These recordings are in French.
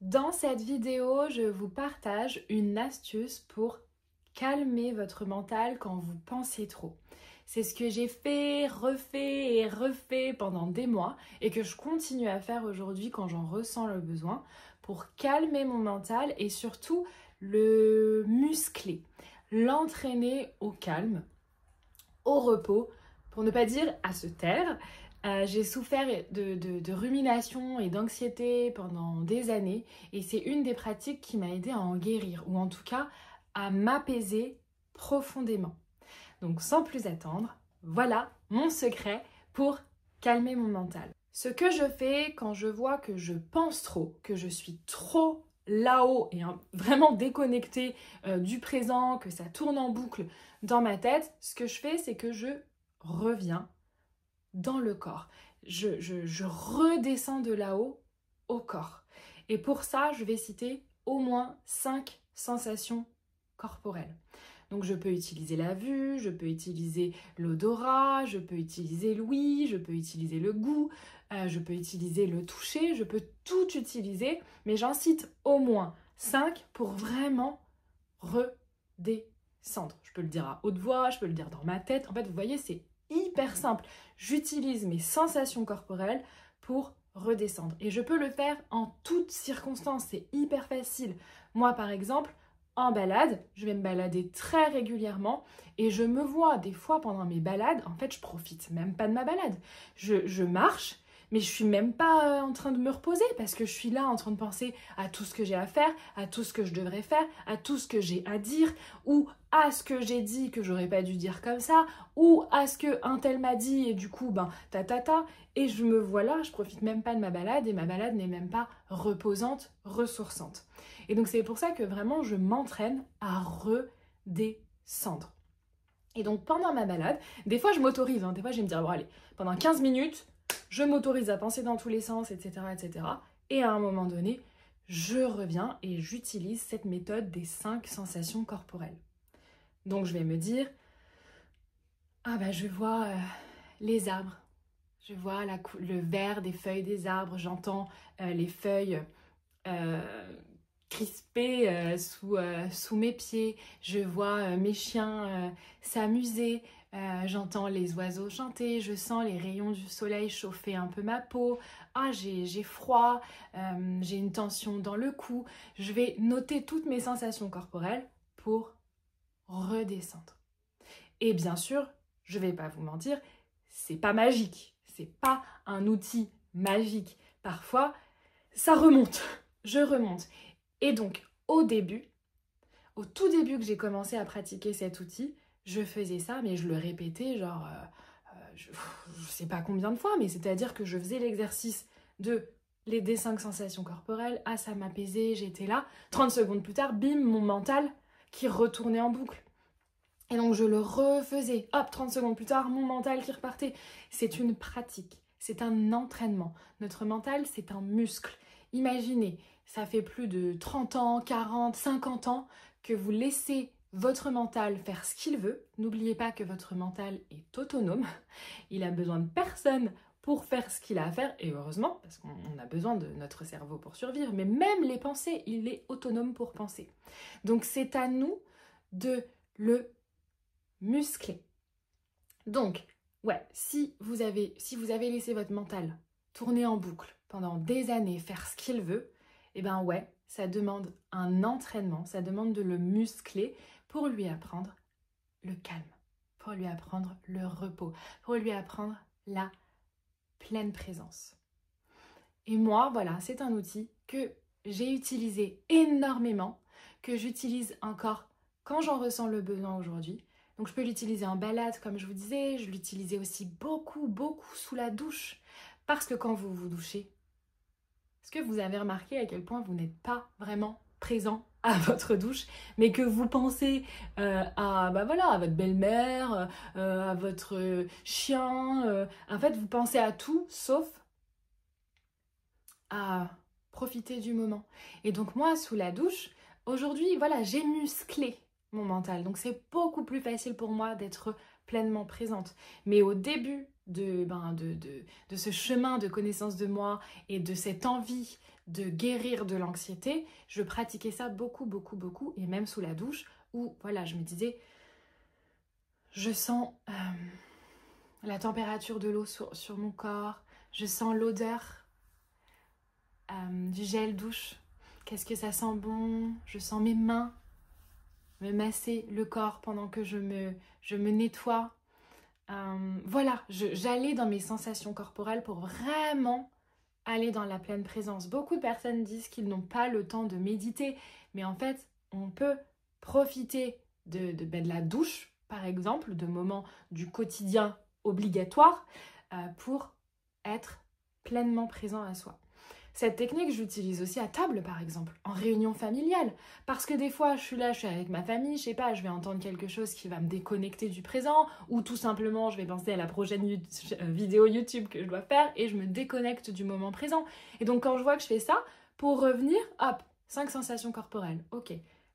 Dans cette vidéo, je vous partage une astuce pour calmer votre mental quand vous pensez trop. C'est ce que j'ai fait, refait et refait pendant des mois et que je continue à faire aujourd'hui quand j'en ressens le besoin pour calmer mon mental et surtout le muscler, l'entraîner au calme, au repos, pour ne pas dire à se taire. J'ai souffert de rumination et d'anxiété pendant des années et c'est une des pratiques qui m'a aidé à en guérir ou en tout cas à m'apaiser profondément. Donc sans plus attendre, voilà mon secret pour calmer mon mental. Ce que je fais quand je vois que je pense trop, que je suis trop là-haut et vraiment déconnectée du présent, que ça tourne en boucle dans ma tête, ce que je fais, c'est que je reviens dans le corps. Je redescends de là-haut au corps. Et pour ça, je vais citer au moins 5 sensations corporelles. Donc je peux utiliser la vue, je peux utiliser l'odorat, je peux utiliser l'ouïe, je peux utiliser le goût, je peux utiliser le toucher, je peux tout utiliser, mais j'en cite au moins 5 pour vraiment redescendre. Je peux le dire à haute voix, je peux le dire dans ma tête. En fait, vous voyez, c'est hyper simple. J'utilise mes sensations corporelles pour redescendre. Et je peux le faire en toutes circonstances, c'est hyper facile. Moi, par exemple, en balade, je vais me balader très régulièrement et je me vois des fois pendant mes balades, en fait, je profite même pas de ma balade. Je marche, mais je suis même pas en train de me reposer parce que je suis là en train de penser à tout ce que j'ai à faire, à tout ce que je devrais faire, à tout ce que j'ai à dire, ou à ce que j'ai dit que j'aurais pas dû dire comme ça, ou à ce que un tel m'a dit et du coup, et je me vois là, je profite même pas de ma balade et ma balade n'est même pas reposante, ressourçante. Et donc c'est pour ça que vraiment je m'entraîne à redescendre. Et donc pendant ma balade, des fois je m'autorise, des fois je vais me dire, bon allez, pendant 15 minutes, je m'autorise à penser dans tous les sens, etc., etc. Et à un moment donné, je reviens et j'utilise cette méthode des 5 sensations corporelles. Donc je vais me dire, je vois les arbres, je vois le vert des feuilles des arbres, j'entends les feuilles crispées sous mes pieds, je vois mes chiens s'amuser, j'entends les oiseaux chanter, je sens les rayons du soleil chauffer un peu ma peau, j'ai froid, j'ai une tension dans le cou. Je vais noter toutes mes sensations corporelles pour redescendre. Et bien sûr, je vais pas vous mentir, c'est pas magique, c'est pas un outil magique. Parfois, ça remonte, je remonte. Et donc, au tout début que j'ai commencé à pratiquer cet outil, je faisais ça, mais je le répétais je sais pas combien de fois, mais c'est-à-dire que je faisais l'exercice des 5 sensations corporelles, ça m'apaisait, j'étais là. 30 secondes plus tard, bim, mon mental qui retournait en boucle. Et donc je le refaisais, 30 secondes plus tard, mon mental qui repartait. C'est une pratique, c'est un entraînement. Notre mental, c'est un muscle. Imaginez, ça fait plus de 30 ans, 40, 50 ans que vous laissez votre mental faire ce qu'il veut. N'oubliez pas que votre mental est autonome. Il a besoin de personne pour faire ce qu'il a à faire. Et heureusement, parce qu'on a besoin de notre cerveau pour survivre. Mais même les pensées, il est autonome pour penser. Donc c'est à nous de le muscler. Donc, si vous avez laissé votre mental tourner en boucle pendant des années, faire ce qu'il veut, ça demande un entraînement, ça demande de le muscler pour lui apprendre le calme, pour lui apprendre le repos, pour lui apprendre la pleine présence. Et moi, c'est un outil que j'ai utilisé énormément, que j'utilise encore quand j'en ressens le besoin aujourd'hui. Donc je peux l'utiliser en balade, comme je vous disais, je l'utilisais aussi beaucoup sous la douche. Parce que quand vous vous douchez, est-ce que vous avez remarqué à quel point vous n'êtes pas vraiment présent à votre douche, mais que vous pensez à votre belle-mère, à votre chien, en fait vous pensez à tout sauf à profiter du moment. Et donc moi, sous la douche, aujourd'hui, j'ai musclé mon mental. Donc c'est beaucoup plus facile pour moi d'être pleinement présente. Mais au début de ce chemin de connaissance de moi et de cette envie de guérir de l'anxiété, je pratiquais ça beaucoup, beaucoup, beaucoup, et même sous la douche, où voilà, je me disais, je sens la température de l'eau sur mon corps, je sens l'odeur du gel douche, qu'est-ce que ça sent bon, je sens mes mains me masser le corps pendant que je me nettoie. Voilà, j'allais dans mes sensations corporelles pour vraiment aller dans la pleine présence. Beaucoup de personnes disent qu'ils n'ont pas le temps de méditer, mais en fait, on peut profiter de la douche, par exemple, de moments du quotidien obligatoire pour être pleinement présent à soi. Cette technique, je l'utilise aussi à table, par exemple, en réunion familiale. Parce que des fois, je suis avec ma famille, je sais pas, je vais entendre quelque chose qui va me déconnecter du présent, ou tout simplement, je vais penser à la prochaine vidéo YouTube que je dois faire, et je me déconnecte du moment présent. Et donc, quand je vois que je fais ça, pour revenir, hop, 5 sensations corporelles. Ok,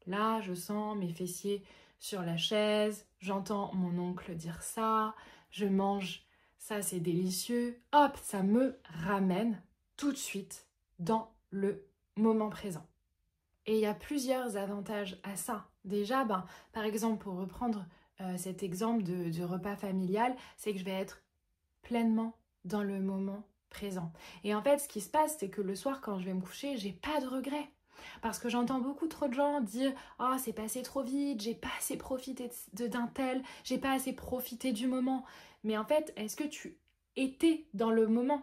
là, je sens mes fessiers sur la chaise, j'entends mon oncle dire ça, je mange, ça c'est délicieux. Hop, ça me ramène tout de suite dans le moment présent. Et il y a plusieurs avantages à ça. Déjà, par exemple, pour reprendre cet exemple de repas familial, c'est que je vais être pleinement dans le moment présent. Et en fait, ce qui se passe, c'est que le soir, quand je vais me coucher, j'ai pas de regrets. Parce que j'entends beaucoup trop de gens dire « Oh, c'est passé trop vite, j'ai pas assez profité d'un tel, j'ai pas assez profité du moment. » Mais en fait, est-ce que tu étais dans le moment ?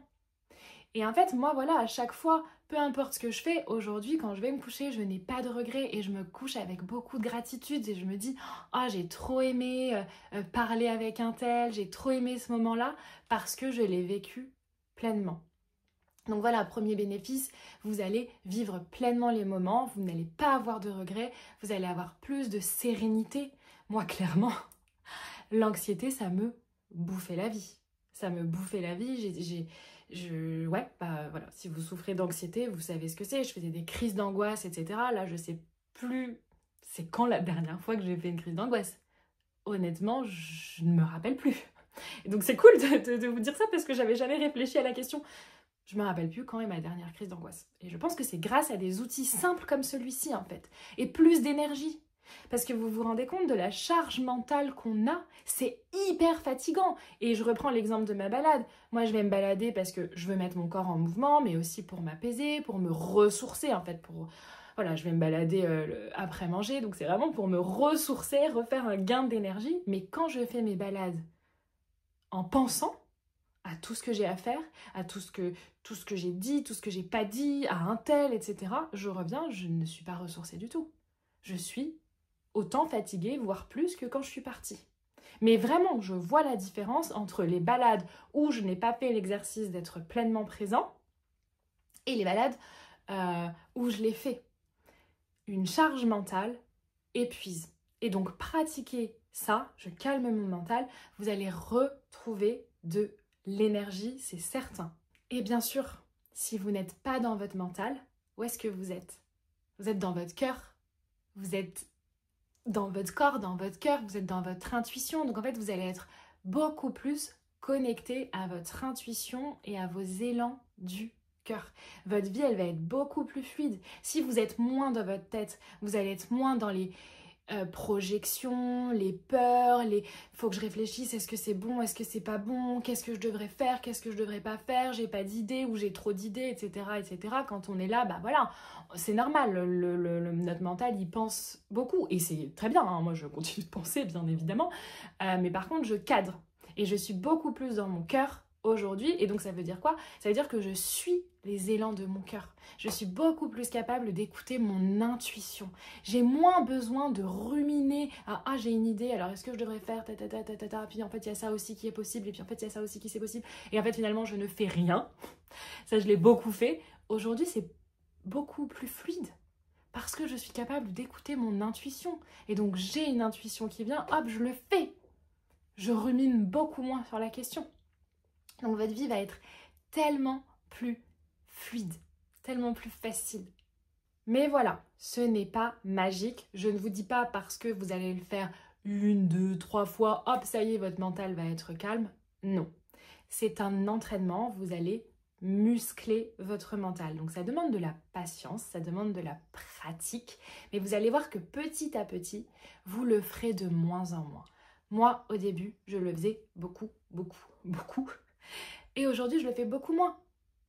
Et en fait, moi, voilà, à chaque fois, peu importe ce que je fais, aujourd'hui, quand je vais me coucher, je n'ai pas de regrets et je me couche avec beaucoup de gratitude et je me dis « Oh, j'ai trop aimé parler avec un tel, j'ai trop aimé ce moment-là parce que je l'ai vécu pleinement. » Donc voilà, premier bénéfice, vous allez vivre pleinement les moments, vous n'allez pas avoir de regrets, vous allez avoir plus de sérénité. Moi, clairement, l'anxiété, ça me bouffait la vie. Ça me bouffait la vie, voilà, si vous souffrez d'anxiété, vous savez ce que c'est. Je faisais des crises d'angoisse, etc. Là, je sais plus c'est quand la dernière fois que j'ai fait une crise d'angoisse. Honnêtement, je ne me rappelle plus. Et donc c'est cool de vous dire ça parce que j'avais jamais réfléchi à la question. Je me rappelle plus quand est ma dernière crise d'angoisse. Et je pense que c'est grâce à des outils simples comme celui-ci, en fait. Et plus d'énergie. Parce que vous vous rendez compte de la charge mentale qu'on a, c'est hyper fatigant. Et je reprends l'exemple de ma balade. Moi, je vais me balader parce que je veux mettre mon corps en mouvement, mais aussi pour m'apaiser, pour me ressourcer, en fait. Voilà, je vais me balader après manger, donc c'est vraiment pour me ressourcer, refaire un gain d'énergie. Mais quand je fais mes balades en pensant à tout ce que j'ai à faire, à tout ce que j'ai dit, tout ce que j'ai pas dit, à un tel, etc., je reviens, je ne suis pas ressourcée du tout. Je suis autant fatiguée, voire plus que quand je suis partie. Mais vraiment, je vois la différence entre les balades où je n'ai pas fait l'exercice d'être pleinement présent et les balades où je l'ai fait. Une charge mentale épuise. Et donc, pratiquer ça, je calme mon mental, vous allez retrouver de l'énergie, c'est certain. Et bien sûr, si vous n'êtes pas dans votre mental, où est-ce que vous êtes? Vous êtes dans votre cœur, vous êtes dans votre corps, dans votre cœur, vous êtes dans votre intuition. Donc en fait, vous allez être beaucoup plus connecté à votre intuition et à vos élans du cœur. Votre vie, elle va être beaucoup plus fluide. Si vous êtes moins dans votre tête, vous allez être moins dans les projections, les peurs, faut que je réfléchisse, est-ce que c'est bon, est-ce que c'est pas bon, qu'est-ce que je devrais faire, qu'est-ce que je devrais pas faire, j'ai pas d'idées ou j'ai trop d'idées, etc., etc. Quand on est là, voilà, c'est normal, notre mental, il pense beaucoup, et c'est très bien, hein, moi je continue de penser, bien évidemment, mais par contre, je cadre, et je suis beaucoup plus dans mon cœur aujourd'hui, et donc ça veut dire quoi? Ça veut dire que je suis les élans de mon cœur. Je suis beaucoup plus capable d'écouter mon intuition. J'ai moins besoin de ruminer « Ah, j'ai une idée, alors est-ce que je devrais faire ta, puis en fait il y a ça aussi qui est possible, et puis en fait il y a ça aussi qui c'est possible. » Et en fait finalement je ne fais rien. Ça je l'ai beaucoup fait. Aujourd'hui c'est beaucoup plus fluide. Parce que je suis capable d'écouter mon intuition. Et donc j'ai une intuition qui vient, hop, je le fais. Je rumine beaucoup moins sur la question. Donc votre vie va être tellement plus fluide, tellement plus facile. Mais voilà, ce n'est pas magique. Je ne vous dis pas parce que vous allez le faire 1, 2, 3 fois, hop, ça y est, votre mental va être calme. Non. C'est un entraînement, vous allez muscler votre mental. Donc ça demande de la patience, ça demande de la pratique, mais vous allez voir que petit à petit, vous le ferez de moins en moins. Moi, au début, je le faisais beaucoup. Et aujourd'hui, je le fais beaucoup moins.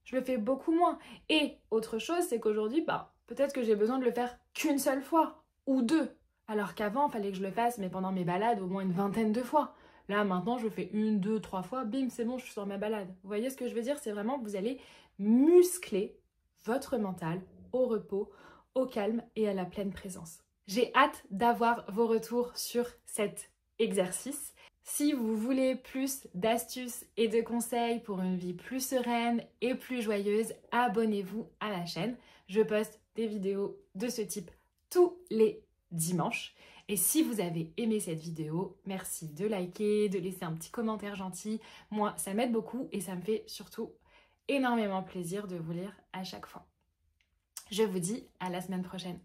Je le fais beaucoup moins. Et autre chose, c'est qu'aujourd'hui, peut-être que j'ai besoin de le faire qu'une seule fois ou deux. Alors qu'avant, il fallait que je le fasse, mais pendant mes balades, au moins une vingtaine de fois. Là, maintenant, je le fais 1, 2, 3 fois, bim, c'est bon, je suis sur ma balade. Vous voyez ce que je veux dire? C'est vraiment que vous allez muscler votre mental au repos, au calme et à la pleine présence. J'ai hâte d'avoir vos retours sur cet exercice. Si vous voulez plus d'astuces et de conseils pour une vie plus sereine et plus joyeuse, abonnez-vous à la chaîne. Je poste des vidéos de ce type tous les dimanches. Et si vous avez aimé cette vidéo, merci de liker, de laisser un petit commentaire gentil. Moi, ça m'aide beaucoup et ça me fait surtout énormément plaisir de vous lire à chaque fois. Je vous dis à la semaine prochaine.